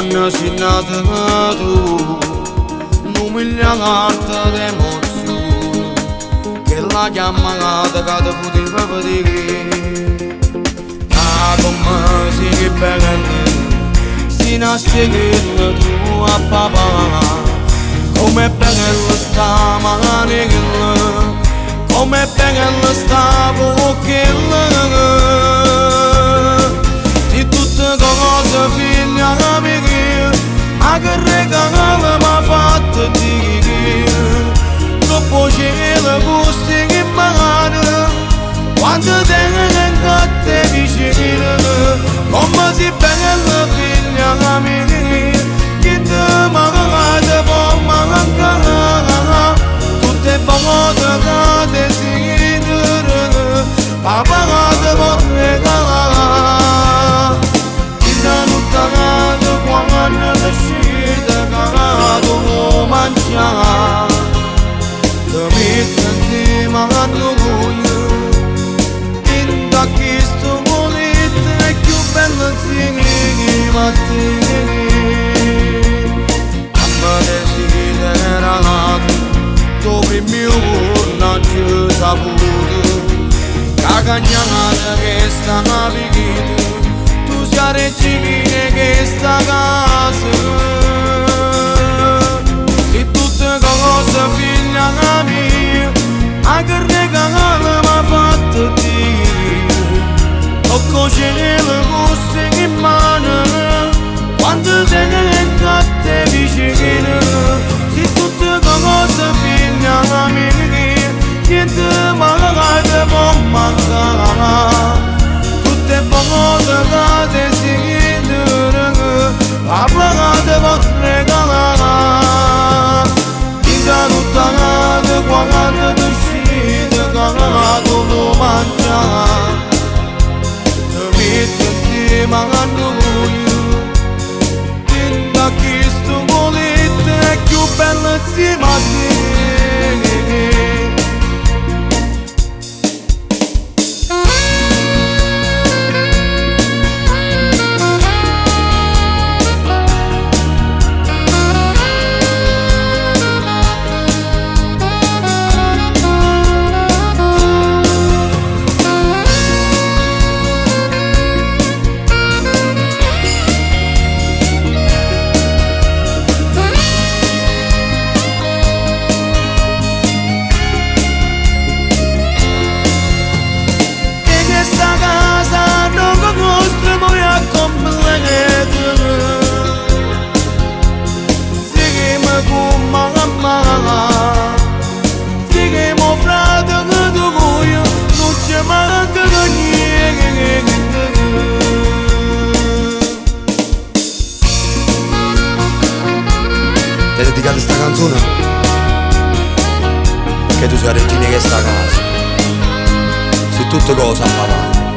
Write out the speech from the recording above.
quando sei nata tu, non mi gliel'alta d'emozione, che la chiamata che ti poteva vedere. Ah, come sei che bella, si nasce tu a papà, come bella sta maniglia, come bella sta bocchella. Di tutte cose figlia mia, ma che regalo m'ha fatto dire, troppo cielo gusti che mano, quando tengo a te vicino, come si bella figlia mia, che te manca può mancare, tutte volte che desidero, papà te può regalare. Quando l'uscita che tu mangiare, ti metti insieme a noi, in da questo momento è più bello insieme a te. A me desidera nato, dove il mio cuore non ci saputo, che cagnata che sta navigando, sia regina che sta casa. Se tutte cose figlia mia, anche il regalo m'ha fatto dire, tocco cielo gusti in mano, quando tengo a te vicino. Se tutte cose figlia mia, niente male può mancare, tutte volte che desidero, papà te può regalare. Dica tutta nata quando ti uscite, che tu mangiare, ti metti insieme a noi, in da questo momento è più bello insieme a te. Ti dedicate sta canzone perché tu sei la regina che sta a casa, sei tutte cose a papà.